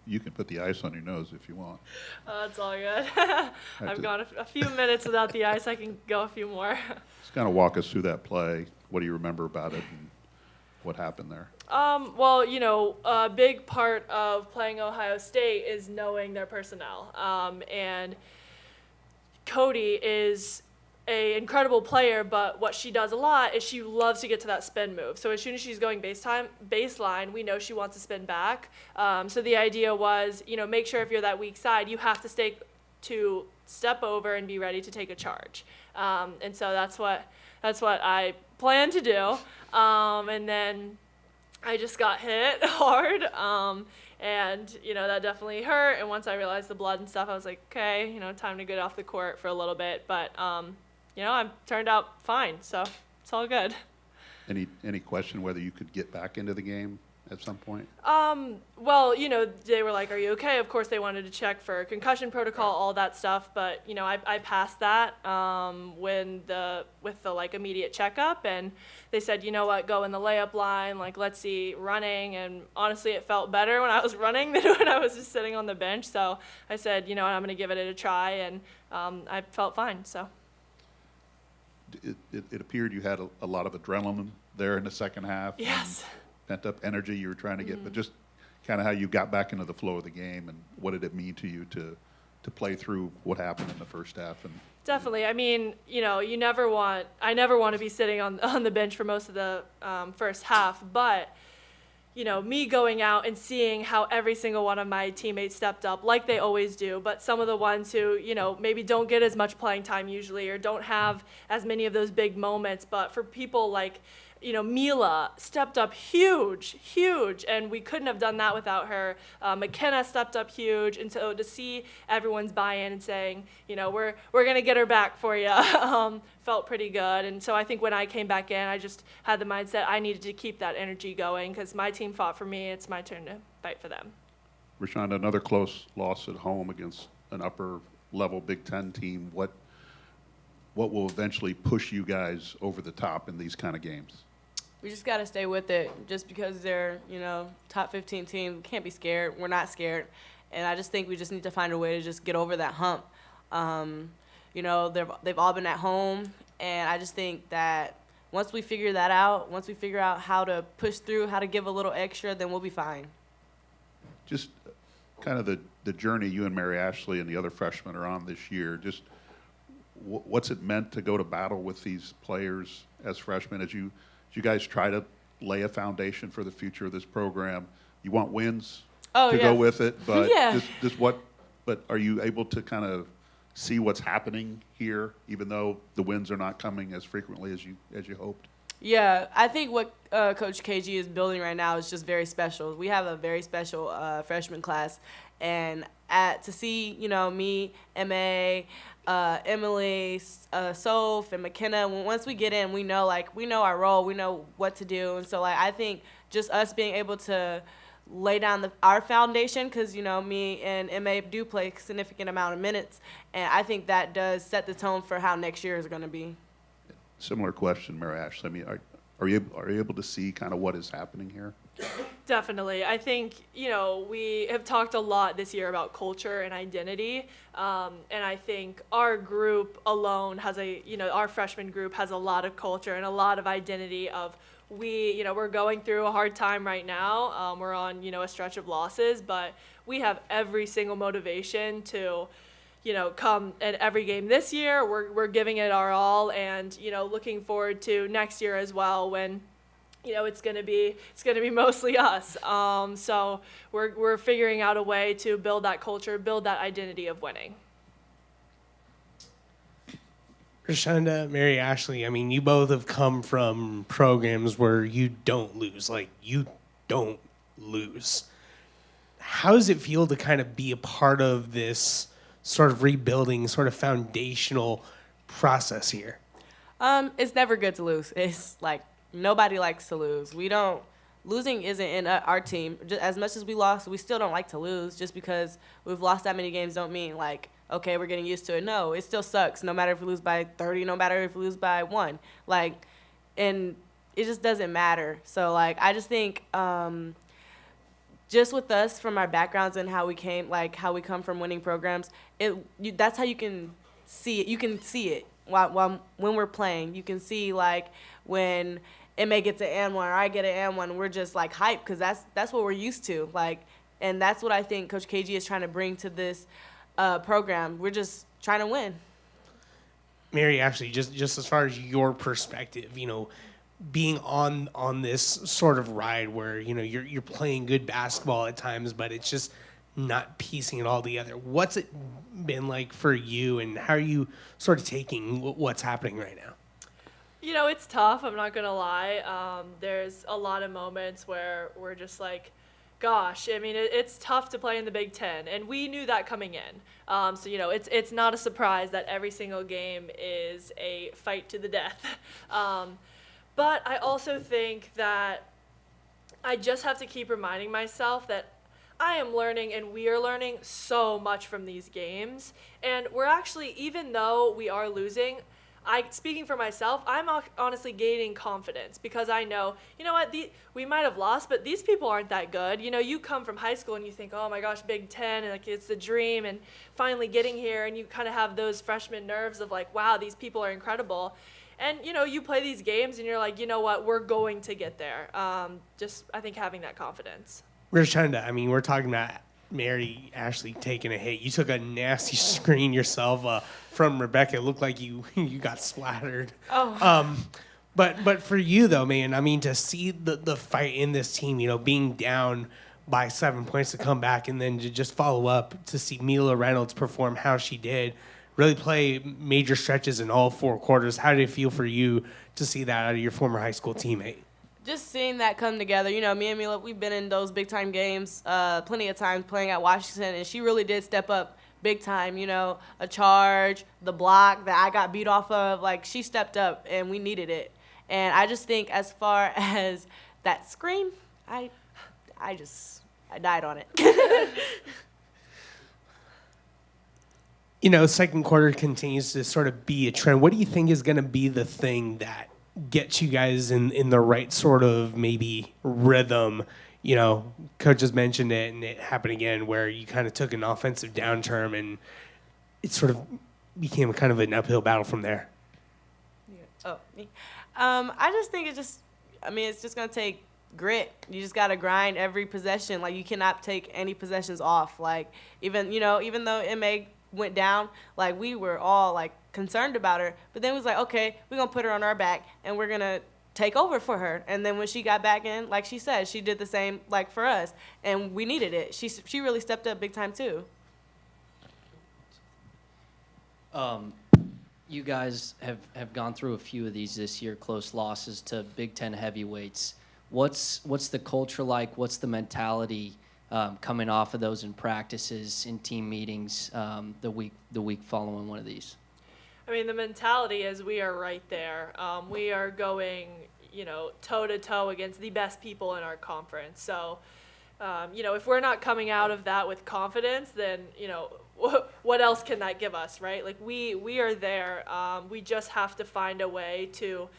You can put the ice on your nose if you want. It's all good. I've gone a few minutes without the ice. I can go a few more. Just kind of walk us through that play. What do you remember about it and what happened there? Well, a big part of playing Ohio State is knowing their personnel. And Cody is an incredible player, but what she does a lot is she loves to get to that spin move. So as soon as she's going baseline, we know she wants to spin back. So the idea was, make sure if you're that weak side, you have to step over and be ready to take a charge. And so that's what I plan to do. And then I just got hit hard. And, that definitely hurt. And once I realized the blood and stuff, I was like, okay, time to get off the court for a little bit. But, I turned out fine. So it's all good. Any question whether you could get back into the game at some point? Well, they were like, are you okay? Of course, they wanted to check for concussion protocol, all that stuff. But, I passed that with the immediate checkup. And they said, you know what, go in the layup line. Let's see running. And honestly, it felt better when I was running than when I was just sitting on the bench. So I said, I'm going to give it a try. And I felt fine. So. It appeared you had a lot of adrenaline there in the second half. Yes. Pent up energy you were trying to get, but just kind of how you got back into the flow of the game and what did it mean to you to play through what happened in the first half? And definitely. I mean, I never want to be sitting on the bench for most of the first half, but me going out and seeing how every single one of my teammates stepped up like they always do, but some of the ones who, maybe don't get as much playing time usually or don't have as many of those big moments, but for people like, Mila stepped up huge, and we couldn't have done that without her. McKenna stepped up huge, and so to see everyone's buy-in and saying, we're going to get her back for you, felt pretty good. And so I think when I came back in, I just had the mindset I needed to keep that energy going because my team fought for me. It's my turn to fight for them. Rashunda, another close loss at home against an upper-level Big Ten team. What will eventually push you guys over the top in these kind of games? We just got to stay with it. Just because they're, top 15 team, can't be scared. We're not scared. And I just think we just need to find a way to just get over that hump. They've all been at home, and I just think that once we figure that out, once we figure out how to push through, how to give a little extra, then we'll be fine. Just kind of the journey you and Mary Ashley and the other freshmen are on this year, just what's it meant to go to battle with these players as freshmen as you guys try to lay a foundation for the future of this program? You want wins to go with it, but but are you able to kind of see what's happening here, even though the wins are not coming as frequently as you hoped? Yeah, I think what Coach KG is building right now is just very special. We have a very special freshman class, and to see me, MA, Emily, Soph, and McKenna, once we get in, we know our role, we know what to do. And so I think just us being able to lay down our foundation, because me and MA do play a significant amount of minutes, and I think that does set the tone for how next year is going to be. Similar question, Mary Ashley. I mean, are you able to see kind of what is happening here? Definitely. I think, we have talked a lot this year about culture and identity. And I think our group alone has our freshman group has a lot of culture and a lot of identity of we're going through a hard time right now. We're on, a stretch of losses, but we have every single motivation to, come at every game this year. We're giving it our all and, looking forward to next year as well when, it's gonna be mostly us. So we're figuring out a way to build that culture, build that identity of winning. Rashunda, Mary Ashley, I mean, you both have come from programs where you don't lose. You don't lose. How does it feel to kind of be a part of this sort of rebuilding, sort of foundational process here? It's never good to lose. It's nobody likes to lose. Losing isn't in our team. Just as much as we lost, we still don't like to lose. Just because we've lost that many games don't mean okay, we're getting used to it. No, it still sucks. No matter if we lose by 30, no matter if we lose by 1. And it just doesn't matter. So I just think just with us from our backgrounds and how we came, like how we come from winning programs, that's how you can see it. You can see it when we're playing. You can see like when MA gets an and one or I get an and one, we're just like hyped because that's what we're used to. Like, and that's what I think Coach KG is trying to bring to this program. We're just trying to win. Mary, actually, just as far as your perspective, you know, being on this sort of ride where, you know, you're playing good basketball at times, but it's just not piecing it all together. What's it been like for you, and how are you sort of taking what's happening right now? You know, it's tough. I'm not going to lie. There's a lot of moments where we're just like, gosh, I mean, it's tough to play in the Big Ten, and we knew that coming in. So, you know, it's not a surprise that every single game is a fight to the death. But I also think that I just have to keep reminding myself that I am learning and we are learning so much from these games. And we're actually, even though we are losing, speaking for myself, I'm honestly gaining confidence because I know, you know what, we might have lost, but these people aren't that good. You know, you come from high school and you think, oh my gosh, Big Ten, and like it's the dream, and finally getting here, and you kind of have those freshman nerves of like, wow, these people are incredible. And, you know, you play these games and you're like, you know what, we're going to get there. Just, I think, having that confidence. Rashunda, I mean, we're talking about Mary Ashley taking a hit. You took a nasty screen yourself from Rebecca. It looked like you got splattered. Oh. But for you, though, man, I mean, to see the fight in this team, you know, being down by 7 points to come back and then to just follow up to see Mila Reynolds perform how she did, really play major stretches in all 4 quarters. How did it feel for you to see that out of your former high school teammate? Just seeing that come together. You know, me and Mila, we've been in those big-time games plenty of times playing at Washington, and she really did step up big time. You know, a charge, the block that I got beat off of, like, she stepped up, and we needed it. And I just think as far as that screen, I died on it. You know, second quarter continues to sort of be a trend. What do you think is going to be the thing that gets you guys in the right sort of maybe rhythm? You know, Coach has mentioned it, and it happened again, where you kind of took an offensive downturn, and it sort of became kind of an uphill battle from there. Oh, me. I just think it's just going to take grit. You just got to grind every possession. Like, you cannot take any possessions off. Like, even though MA went down, like, we were all like concerned about her, but then it was like, okay, we're gonna put her on our back and we're gonna take over for her. And then when she got back in, like she said, she did the same like for us, and we needed it. She really stepped up big time too. You guys have gone through a few of these this year, close losses to Big Ten heavyweights. What's the culture like? What's the mentality coming off of those in practices, in team meetings, the week following one of these? I mean, the mentality is we are right there. We are going, you know, toe-to-toe against the best people in our conference. So, you know, if we're not coming out of that with confidence, then, you know, what else can that give us, right? Like, we are there. We just have to find a way to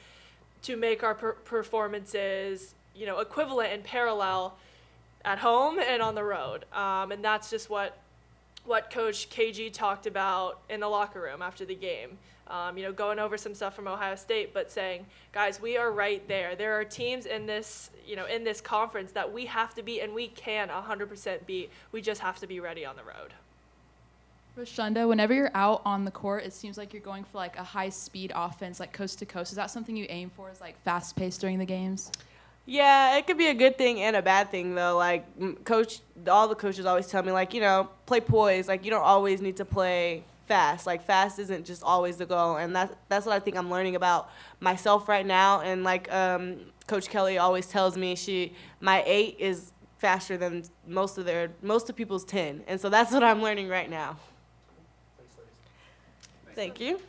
make our performances, you know, equivalent and parallel at home and on the road. And that's just what Coach KG talked about in the locker room after the game. You know, going over some stuff from Ohio State, but saying, guys, we are right there. There are teams in this, you know, in this conference that we have to beat, and we can 100% beat. We just have to be ready on the road. Rashunda, whenever you're out on the court, it seems like you're going for like a high-speed offense, like coast to coast. Is that something you aim for, is like fast-paced during the games? Yeah, it could be a good thing and a bad thing, though. Like, all the coaches always tell me, like, you know, play poise. Like, you don't always need to play fast. Like, fast isn't just always the goal. And that's what I think I'm learning about myself right now. And, like, Coach Kelly always tells me my 8 is faster than most of people's 10. And so that's what I'm learning right now. Thank you.